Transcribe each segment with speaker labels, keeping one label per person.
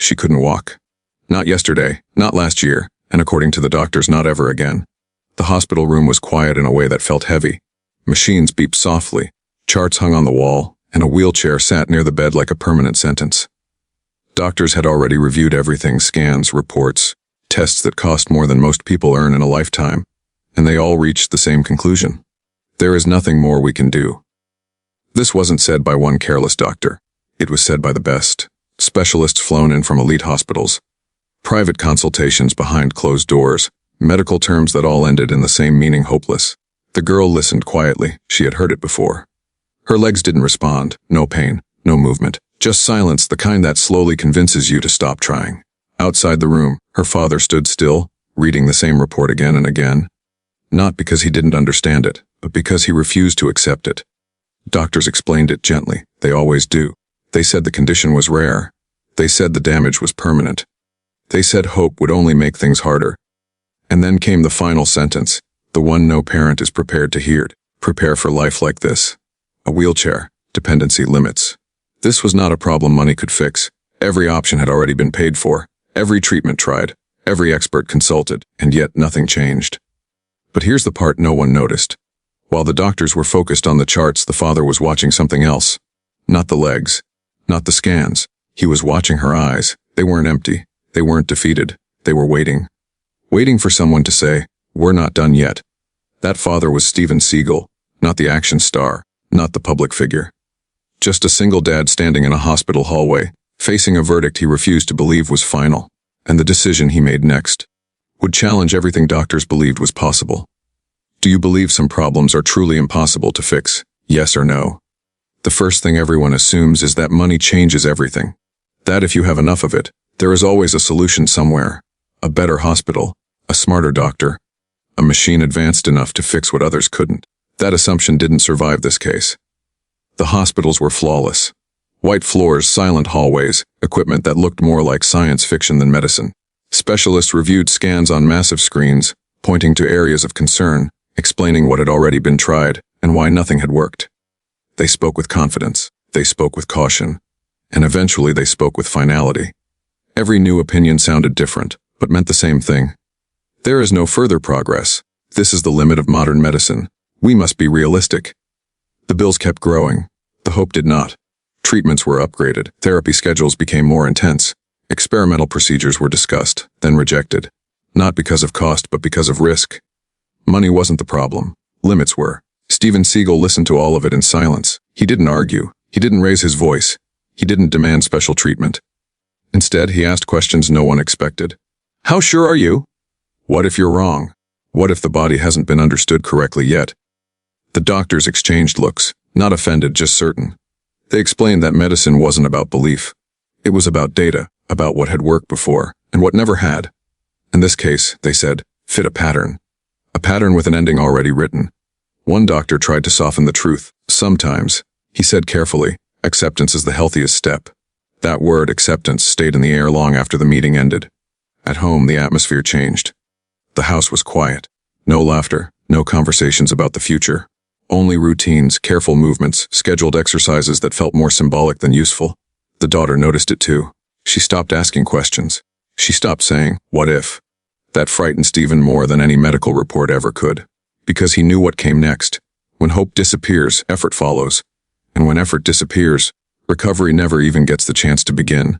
Speaker 1: She couldn't walk. Not yesterday, not last year, and according to the doctors, not ever again. The hospital room was quiet in a way that felt heavy. Machines beeped softly, charts hung on the wall, and a wheelchair sat near the bed like a permanent sentence. Doctors had already reviewed everything: scans, reports, tests that cost more than most people earn in a lifetime, and they all reached the same conclusion. There is nothing more we can do. This wasn't said by one careless doctor. It was said by the best. Specialists flown in from elite hospitals. Private consultations behind closed doors. Medical terms that all ended in the same meaning: hopeless. The girl listened quietly. She had heard it before. Her legs didn't respond. No pain, no movement. Just silence, the kind that slowly convinces you to stop trying. Outside the room, her father stood still, reading the same report again and again. Not because he didn't understand it, but because he refused to accept it. Doctors explained it gently. They always do. They said the condition was rare. They said the damage was permanent. They said hope would only make things harder. And then came the final sentence, the one no parent is prepared to hear. Prepare for life like this. A wheelchair, dependency, limits. This was not a problem money could fix. Every option had already been paid for. Every treatment tried. Every expert consulted, and yet nothing changed. But here's the part no one noticed. While the doctors were focused on the charts, the father was watching something else. Not the legs. Not the scans. He was watching her eyes. They weren't empty. They weren't defeated. They were waiting. Waiting for someone to say, "We're not done yet." That father was Steven Seagal, not the action star, not the public figure. Just a single dad standing in a hospital hallway, facing a verdict he refused to believe was final. And the decision he made next would challenge everything doctors believed was possible. Do you believe some problems are truly impossible to fix? Yes or no? The first thing everyone assumes is that money changes everything. That if you have enough of it, there is always a solution somewhere. A better hospital, a smarter doctor, a machine advanced enough to fix what others couldn't. That assumption didn't survive this case. The hospitals were flawless. White floors, silent hallways, equipment that looked more like science fiction than medicine. Specialists reviewed scans on massive screens, pointing to areas of concern, explaining what had already been tried and why nothing had worked. They spoke with confidence. They spoke with caution. And eventually they spoke with finality. Every new opinion sounded different, but meant the same thing. There is no further progress. This is the limit of modern medicine. We must be realistic. The bills kept growing. The hope did not. Treatments were upgraded. Therapy schedules became more intense. Experimental procedures were discussed, then rejected. Not because of cost, but because of risk. Money wasn't the problem. Limits were. Steven Seagal listened to all of it in silence. He didn't argue. He didn't raise his voice. He didn't demand special treatment. Instead, he asked questions no one expected. How sure are you? What if you're wrong? What if the body hasn't been understood correctly yet? The doctors exchanged looks, not offended, just certain. They explained that medicine wasn't about belief. It was about data, about what had worked before, and what never had. In this case, they said, fit a pattern. A pattern with an ending already written. One doctor tried to soften the truth. Sometimes, he said carefully, acceptance is the healthiest step. That word, acceptance, stayed in the air long after the meeting ended. At home, the atmosphere changed. The house was quiet. No laughter, no conversations about the future. Only routines, careful movements, scheduled exercises that felt more symbolic than useful. The daughter noticed it too. She stopped asking questions. She stopped saying, "What if?" That frightened Steven more than any medical report ever could. Because he knew what came next. When hope disappears, effort follows. And when effort disappears, recovery never even gets the chance to begin.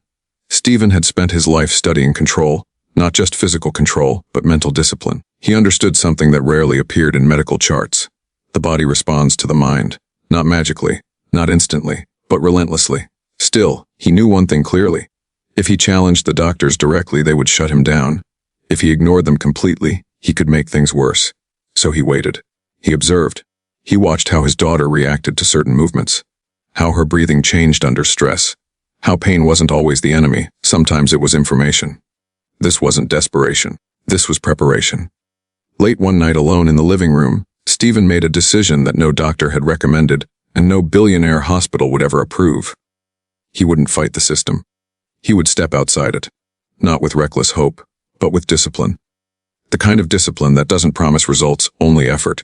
Speaker 1: Steven had spent his life studying control, not just physical control, but mental discipline. He understood something that rarely appeared in medical charts. The body responds to the mind, not magically, not instantly, but relentlessly. Still, he knew one thing clearly. If he challenged the doctors directly, they would shut him down. If he ignored them completely, he could make things worse. So he waited. He observed. He watched how his daughter reacted to certain movements. How her breathing changed under stress. How pain wasn't always the enemy, sometimes it was information. This wasn't desperation. This was preparation. Late one night alone in the living room, Steven made a decision that no doctor had recommended and no billionaire hospital would ever approve. He wouldn't fight the system. He would step outside it. Not with reckless hope, but with discipline. The kind of discipline that doesn't promise results, only effort.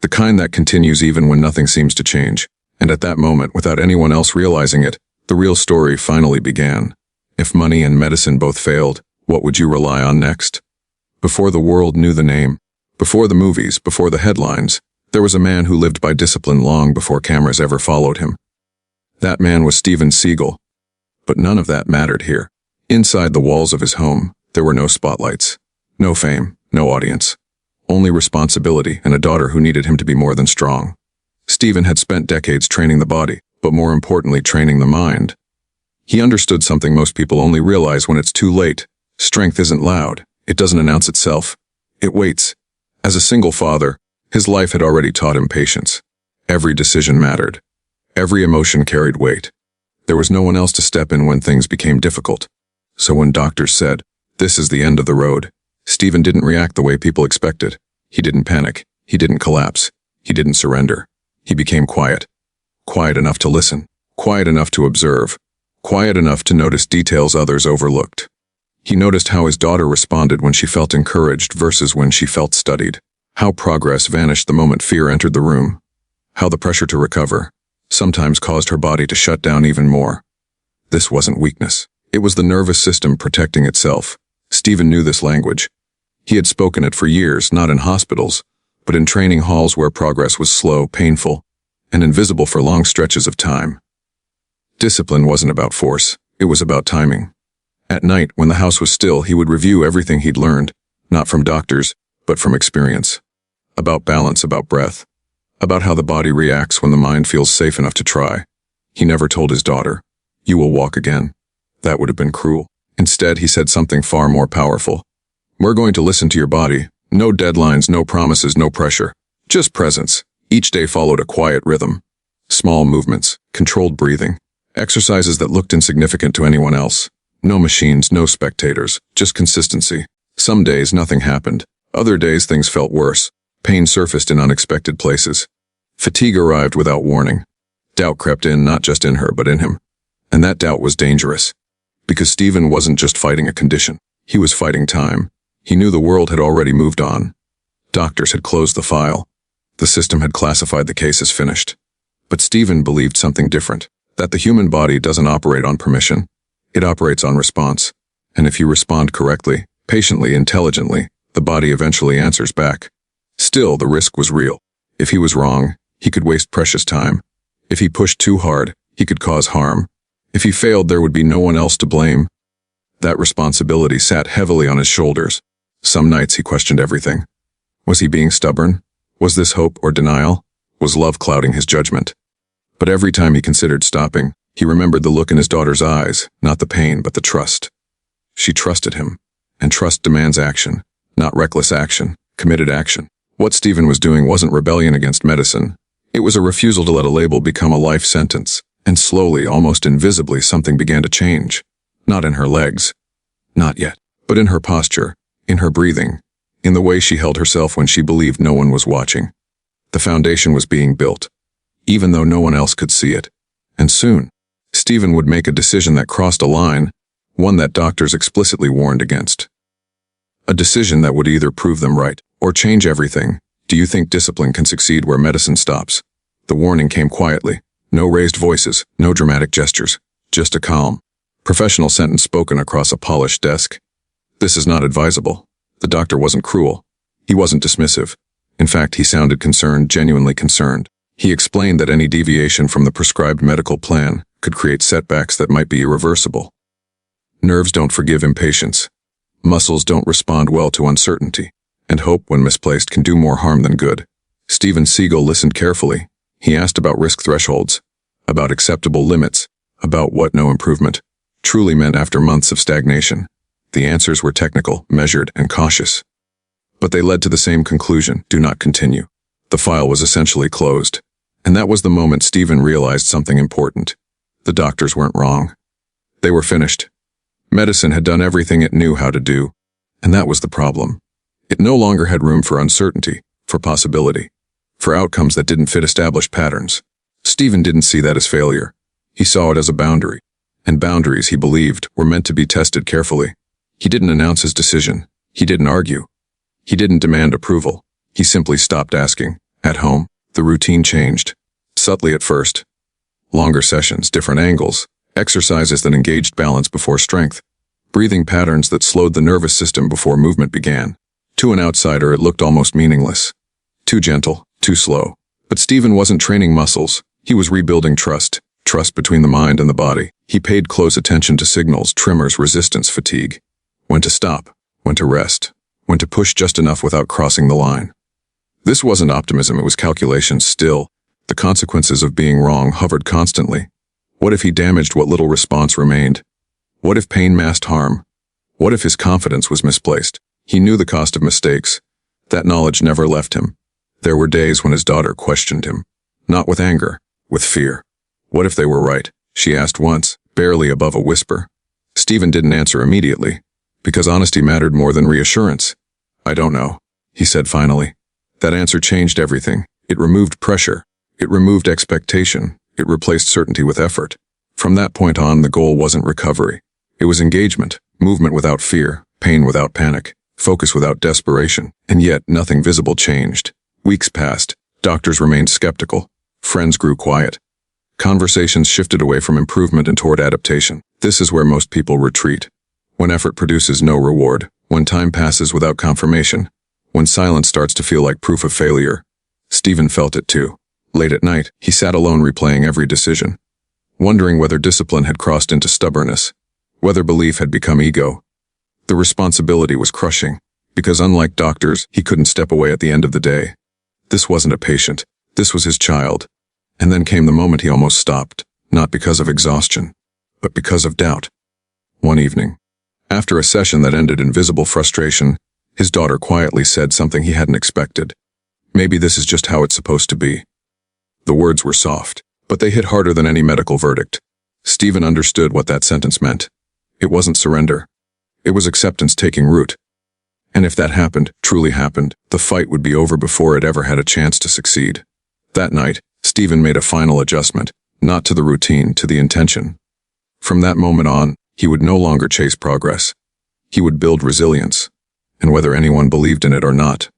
Speaker 1: The kind that continues even when nothing seems to change. And at that moment, without anyone else realizing it, the real story finally began. If money and medicine both failed, what would you rely on next? Before the world knew the name, before the movies, before the headlines, there was a man who lived by discipline long before cameras ever followed him. That man was Seagal. But none of that mattered here. Inside the walls of his home, there were no spotlights, no fame, no audience. Only responsibility and a daughter who needed him to be more than strong. Stephen had spent decades training the body, but more importantly training the mind. He understood something most people only realize when it's too late. Strength isn't loud. It doesn't announce itself. It waits. As a single father, his life had already taught him patience. Every decision mattered. Every emotion carried weight. There was no one else to step in when things became difficult. So when doctors said, "This is the end of the road," Stephen didn't react the way people expected. He didn't panic. He didn't collapse. He didn't surrender. He became quiet. Quiet enough to listen. Quiet enough to observe. Quiet enough to notice details others overlooked. He noticed how his daughter responded when she felt encouraged versus when she felt studied. How progress vanished the moment fear entered the room. How the pressure to recover sometimes caused her body to shut down even more. This wasn't weakness. It was the nervous system protecting itself. Stephen knew this language. He had spoken it for years, not in hospitals, but in training halls where progress was slow, painful, and invisible for long stretches of time. Discipline wasn't about force. It was about timing. At night, when the house was still, he would review everything he'd learned, not from doctors, but from experience. About balance, about breath, about how the body reacts when the mind feels safe enough to try. He never told his daughter, "You will walk again." That would have been cruel. Instead, he said something far more powerful. "We're going to listen to your body. No deadlines, no promises, no pressure. Just presence." Each day followed a quiet rhythm. Small movements, controlled breathing, exercises that looked insignificant to anyone else. No machines, no spectators, just consistency. Some days nothing happened. Other days things felt worse. Pain surfaced in unexpected places. Fatigue arrived without warning. Doubt crept in, not just in her, but in him. And that doubt was dangerous. Because Stephen wasn't just fighting a condition. He was fighting time. He knew the world had already moved on. Doctors had closed the file. The system had classified the case as finished. But Stephen believed something different. That the human body doesn't operate on permission. It operates on response. And if you respond correctly, patiently, intelligently, the body eventually answers back. Still, the risk was real. If he was wrong, he could waste precious time. If he pushed too hard, he could cause harm. If he failed, there would be no one else to blame. That responsibility sat heavily on his shoulders. Some nights he questioned everything. Was he being stubborn? Was this hope or denial? Was love clouding his judgment? But every time he considered stopping, he remembered the look in his daughter's eyes, not the pain, but the trust. She trusted him, and trust demands action, not reckless action, committed action. What Stephen was doing wasn't rebellion against medicine. It was a refusal to let a label become a life sentence, and slowly, almost invisibly, something began to change. Not in her legs, not yet, but in her posture, in her breathing, in the way she held herself when she believed no one was watching. The foundation was being built, even though no one else could see it. And soon, Stephen would make a decision that crossed a line, one that doctors explicitly warned against. A decision that would either prove them right or change everything. Do you think discipline can succeed where medicine stops? The warning came quietly. No raised voices, no dramatic gestures, just a calm, professional sentence spoken across a polished desk. This is not advisable. The doctor wasn't cruel. He wasn't dismissive. In fact, he sounded concerned, genuinely concerned. He explained that any deviation from the prescribed medical plan could create setbacks that might be irreversible. Nerves don't forgive impatience. Muscles don't respond well to uncertainty. And hope, when misplaced, can do more harm than good. Stephen Seagal listened carefully. He asked about risk thresholds, about acceptable limits, about what no improvement truly meant after months of stagnation. The answers were technical, measured, and cautious. But they led to the same conclusion: do not continue. The file was essentially closed. And that was the moment Stephen realized something important. The doctors weren't wrong. They were finished. Medicine had done everything it knew how to do. And that was the problem. It no longer had room for uncertainty, for possibility, for outcomes that didn't fit established patterns. Stephen didn't see that as failure. He saw it as a boundary. And boundaries, he believed, were meant to be tested carefully. He didn't announce his decision. He didn't argue. He didn't demand approval. He simply stopped asking. At home, the routine changed. Subtly at first. Longer sessions, different angles, exercises that engaged balance before strength, breathing patterns that slowed the nervous system before movement began. To an outsider, it looked almost meaningless. Too gentle, too slow. But Stephen wasn't training muscles. He was rebuilding trust between the mind and the body. He paid close attention to signals, tremors, resistance, fatigue. When to stop, when to rest, when to push just enough without crossing the line. This wasn't optimism, it was calculation. Still, the consequences of being wrong hovered constantly. What if he damaged what little response remained? What if pain masked harm? What if his confidence was misplaced? He knew the cost of mistakes. That knowledge never left him. There were days when his daughter questioned him. Not with anger, with fear. What if they were right? She asked once, barely above a whisper. Stephen didn't answer immediately, because honesty mattered more than reassurance. I don't know, he said finally. That answer changed everything. It removed pressure. It removed expectation. It replaced certainty with effort. From that point on, the goal wasn't recovery. It was engagement, movement without fear, pain without panic, focus without desperation. And yet, nothing visible changed. Weeks passed. Doctors remained skeptical. Friends grew quiet. Conversations shifted away from improvement and toward adaptation. This is where most people retreat. When effort produces no reward, when time passes without confirmation, when silence starts to feel like proof of failure. Stephen felt it too. Late at night, he sat alone replaying every decision, wondering whether discipline had crossed into stubbornness, whether belief had become ego. The responsibility was crushing, because unlike doctors, he couldn't step away at the end of the day. This wasn't a patient. This was his child. And then came the moment he almost stopped, not because of exhaustion, but because of doubt. One evening, after a session that ended in visible frustration, his daughter quietly said something he hadn't expected. Maybe this is just how it's supposed to be. The words were soft, but they hit harder than any medical verdict. Stephen understood what that sentence meant. It wasn't surrender. It was acceptance taking root. And if that happened, truly happened, the fight would be over before it ever had a chance to succeed. That night, Stephen made a final adjustment, not to the routine, to the intention. From that moment on, he would no longer chase progress. He would build resilience. And whether anyone believed in it or not,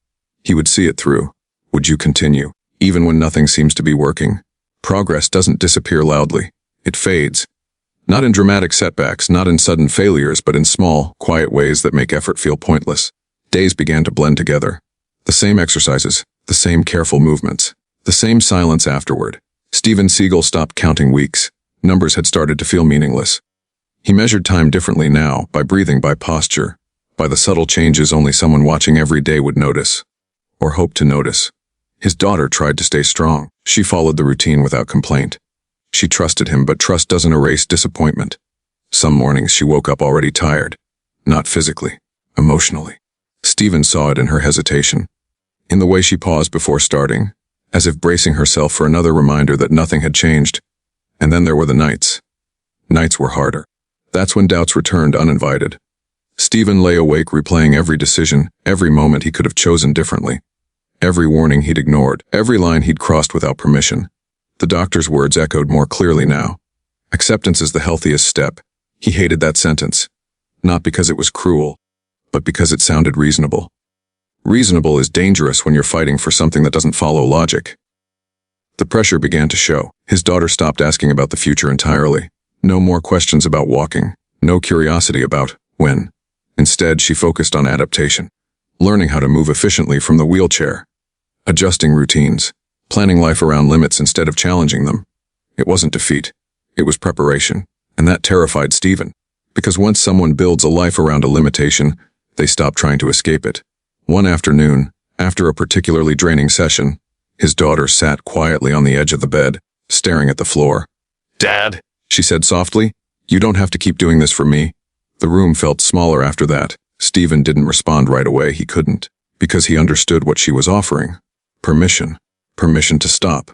Speaker 1: he would see it through. Would you continue, even when nothing seems to be working? Progress doesn't disappear loudly. It fades. Not in dramatic setbacks, not in sudden failures, but in small, quiet ways that make effort feel pointless. Days began to blend together. The same exercises, the same careful movements, the same silence afterward. Stephen Seagal stopped counting weeks. Numbers had started to feel meaningless. He measured time differently now, by breathing, by posture, by the subtle changes only someone watching every day would notice, or hope to notice. His daughter tried to stay strong. She followed the routine without complaint. She trusted him, but trust doesn't erase disappointment. Some mornings she woke up already tired, not physically, emotionally. Stephen saw it in her hesitation, in the way she paused before starting, as if bracing herself for another reminder that nothing had changed. And then there were the nights. Nights were harder. That's when doubts returned uninvited. Stephen lay awake replaying every decision, every moment he could have chosen differently, every warning he'd ignored, every line he'd crossed without permission. The doctor's words echoed more clearly now. Acceptance is the healthiest step. He hated that sentence, not because it was cruel, but because it sounded reasonable. Reasonable is dangerous when you're fighting for something that doesn't follow logic. The pressure began to show. His daughter stopped asking about the future entirely. No more questions about walking, no curiosity about when. Instead, she focused on adaptation, learning how to move efficiently from the wheelchair, adjusting routines, planning life around limits instead of challenging them. It wasn't defeat. It was preparation, and that terrified Stephen, because once someone builds a life around a limitation, they stop trying to escape it. One afternoon, after a particularly draining session, his daughter sat quietly on the edge of the bed, staring at the floor. "Dad," she said softly, "you don't have to keep doing this for me." The room felt smaller after that. Stephen didn't respond right away. He couldn't, because he understood what she was offering. Permission. Permission to stop.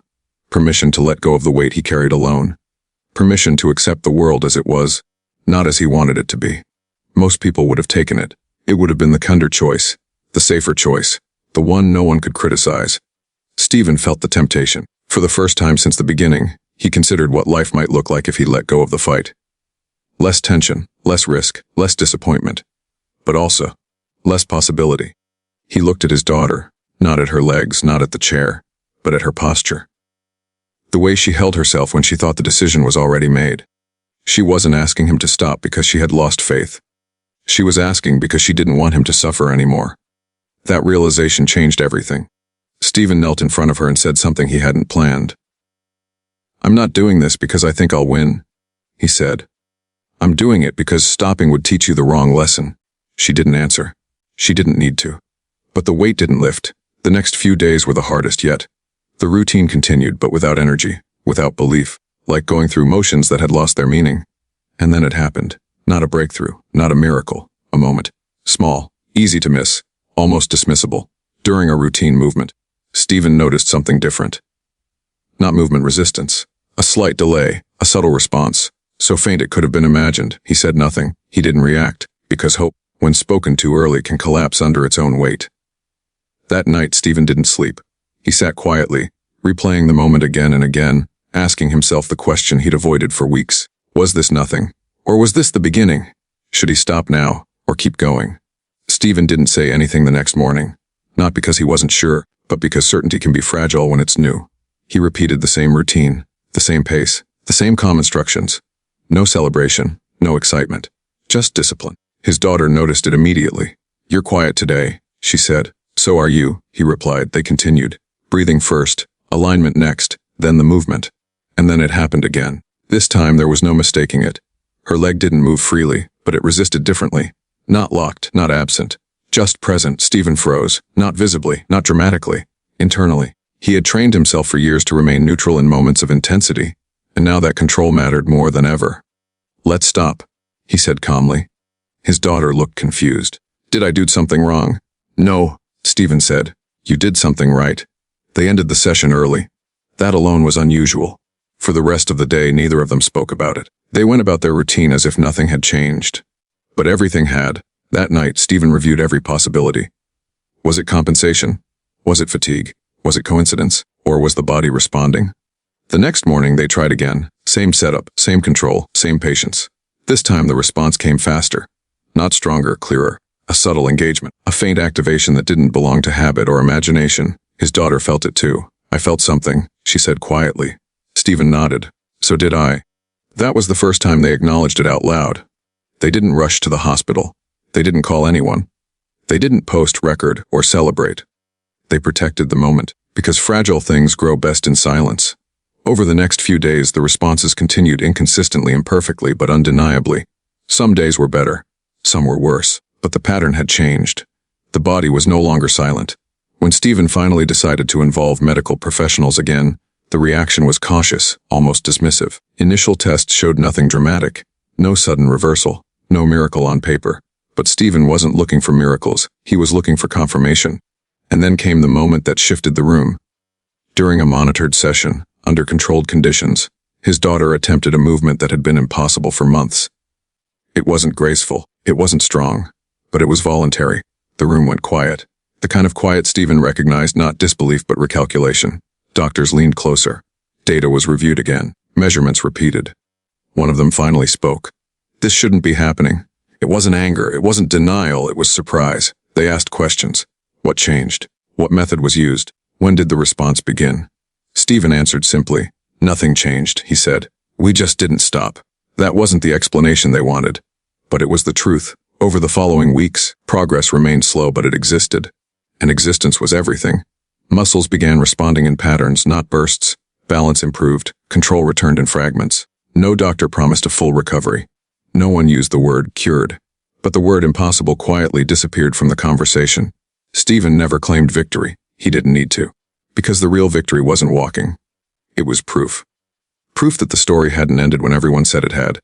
Speaker 1: Permission to let go of the weight he carried alone. Permission to accept the world as it was, not as he wanted it to be. Most people would have taken it. It would have been the kinder choice, the safer choice, the one no one could criticize. Stephen felt the temptation. For the first time since the beginning, he considered what life might look like if he let go of the fight. Less tension, less risk, less disappointment, but also less possibility. He looked at his daughter, not at her legs, not at the chair, but at her posture. The way she held herself when she thought the decision was already made. She wasn't asking him to stop because she had lost faith. She was asking because she didn't want him to suffer anymore. That realization changed everything. Stephen knelt in front of her and said something he hadn't planned. "I'm not doing this because I think I'll win," he said. "I'm doing it because stopping would teach you the wrong lesson." She didn't answer. She didn't need to. But the weight didn't lift. The next few days were the hardest yet. The routine continued, but without energy, without belief, like going through motions that had lost their meaning. And then it happened. Not a breakthrough, not a miracle, a moment. Small, easy to miss, almost dismissible. During a routine movement, Stephen noticed something different. Not movement resistance. A slight delay, a subtle response. So faint it could have been imagined. He said nothing. He didn't react, because hope, when spoken too early, can collapse under its own weight. That night, Stephen didn't sleep. He sat quietly, replaying the moment again and again, asking himself the question he'd avoided for weeks. Was this nothing? Or was this the beginning? Should he stop now, or keep going? Stephen didn't say anything the next morning. Not because he wasn't sure, but because certainty can be fragile when it's new. He repeated the same routine, the same pace, the same calm instructions. No celebration, no excitement, just discipline. His daughter noticed it immediately. "You're quiet today," she said. "So are you," he replied. They continued. Breathing first, alignment next, then the movement. And then it happened again. This time there was no mistaking it. Her leg didn't move freely, but it resisted differently. Not locked, not absent. Just present. Stephen froze, not visibly, not dramatically, internally. He had trained himself for years to remain neutral in moments of intensity, and now that control mattered more than ever. "Let's stop," he said calmly. His daughter looked confused. "Did I do something wrong?" "No," Stephen said. "You did something right." They ended the session early. That alone was unusual. For the rest of the day, neither of them spoke about it. They went about their routine as if nothing had changed. But everything had. That night, Stephen reviewed every possibility. Was it compensation? Was it fatigue? Was it coincidence? Or was the body responding? The next morning, they tried again. Same setup, same control, same patience. This time, the response came faster. Not stronger, clearer. A subtle engagement. A faint activation that didn't belong to habit or imagination. His daughter felt it too. "I felt something," she said quietly. Stephen nodded. "So did I." That was the first time they acknowledged it out loud. They didn't rush to the hospital. They didn't call anyone. They didn't post, record, or celebrate. They protected the moment, because fragile things grow best in silence. Over the next few days, the responses continued inconsistently, imperfectly, but undeniably. Some days were better. Some were worse. But the pattern had changed. The body was no longer silent. When Stephen finally decided to involve medical professionals again, the reaction was cautious, almost dismissive. Initial tests showed nothing dramatic. No sudden reversal. No miracle on paper. But Stephen wasn't looking for miracles. He was looking for confirmation. And then came the moment that shifted the room. During a monitored session, under controlled conditions, his daughter attempted a movement that had been impossible for months. It wasn't graceful. It wasn't strong. But it was voluntary. The room went quiet. The kind of quiet Stephen recognized, not disbelief but recalculation. Doctors leaned closer. Data was reviewed again. Measurements repeated. One of them finally spoke. This shouldn't be happening. It wasn't anger. It wasn't denial. It was surprise. They asked questions. What changed? What method was used? When did the response begin? Stephen answered simply. Nothing changed, he said. We just didn't stop. That wasn't the explanation they wanted. But it was the truth. Over the following weeks, progress remained slow, but it existed. And existence was everything. Muscles began responding in patterns, not bursts. Balance improved. Control returned in fragments. No doctor promised a full recovery. No one used the word cured. But the word impossible quietly disappeared from the conversation. Stephen never claimed victory. He didn't need to. Because the real victory wasn't walking. It was proof. Proof that the story hadn't ended when everyone said it had.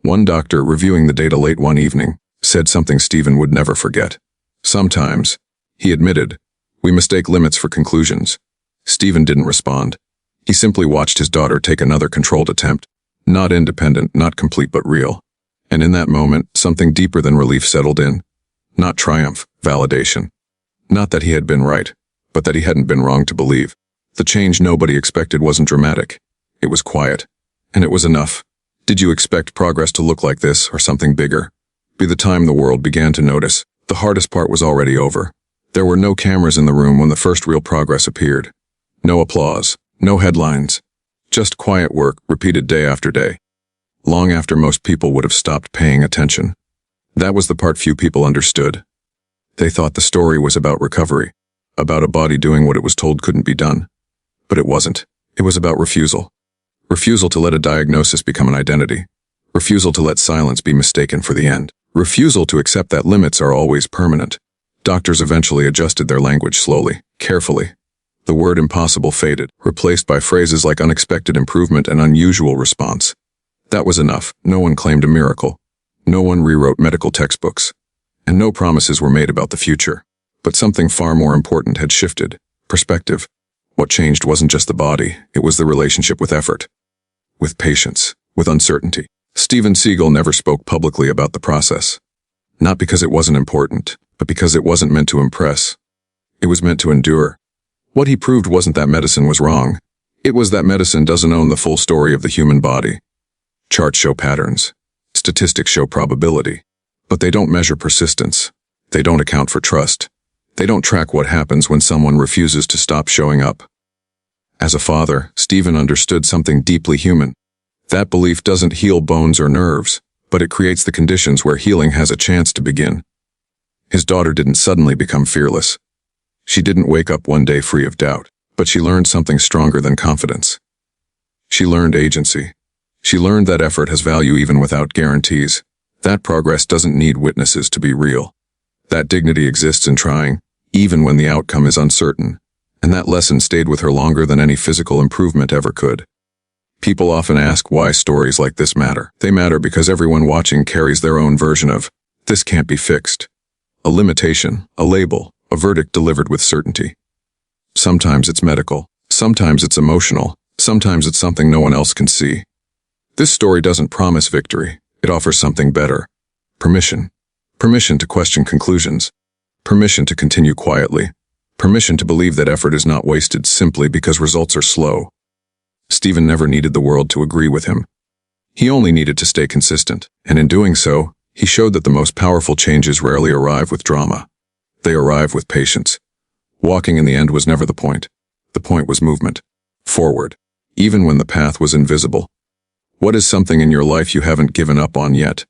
Speaker 1: One doctor, reviewing the data late one evening, said something Stephen would never forget. Sometimes, he admitted, we mistake limits for conclusions. Stephen didn't respond. He simply watched his daughter take another controlled attempt. Not independent, not complete, but real. And in that moment, something deeper than relief settled in. Not triumph, validation. Not that he had been right, but that he hadn't been wrong to believe. The change nobody expected wasn't dramatic. It was quiet. And it was enough. Did you expect progress to look like this, or something bigger? By the time the world began to notice, the hardest part was already over. There were no cameras in the room when the first real progress appeared. No applause, no headlines. Just quiet work, repeated day after day. long after most people would have stopped paying attention. That was the part few people understood. They thought the story was about recovery, about a body doing what it was told couldn't be done. But it wasn't. It was about refusal. Refusal to let a diagnosis become an identity. Refusal to let silence be mistaken for the end. Refusal to accept that limits are always permanent. Doctors eventually adjusted their language slowly, carefully. The word impossible faded, replaced by phrases like unexpected improvement and unusual response. That was enough. No one claimed a miracle. No one rewrote medical textbooks. And no promises were made about the future. But something far more important had shifted. Perspective. What changed wasn't just the body, it was the relationship with effort. With patience. With uncertainty. Steven Seagal never spoke publicly about the process. Not because it wasn't important, but because it wasn't meant to impress. It was meant to endure. What he proved wasn't that medicine was wrong. It was that medicine doesn't own the full story of the human body. Charts show patterns. Statistics show probability. But they don't measure persistence. They don't account for trust. They don't track what happens when someone refuses to stop showing up. As a father, Steven understood something deeply human. That belief doesn't heal bones or nerves, but it creates the conditions where healing has a chance to begin. His daughter didn't suddenly become fearless. She didn't wake up one day free of doubt, but she learned something stronger than confidence. She learned agency. She learned that effort has value even without guarantees. That progress doesn't need witnesses to be real. That dignity exists in trying, even when the outcome is uncertain. And that lesson stayed with her longer than any physical improvement ever could. People often ask why stories like this matter. They matter because everyone watching carries their own version of, this can't be fixed. A limitation, a label, a verdict delivered with certainty. Sometimes it's medical, sometimes it's emotional, sometimes it's something no one else can see. This story doesn't promise victory, it offers something better. Permission. Permission to question conclusions. Permission to continue quietly. Permission to believe that effort is not wasted simply because results are slow. Steven never needed the world to agree with him. He only needed to stay consistent, and in doing so, he showed that the most powerful changes rarely arrive with drama. They arrive with patience. Walking in the end was never the point. The point was movement. Forward. Even when the path was invisible. What is something in your life you haven't given up on yet?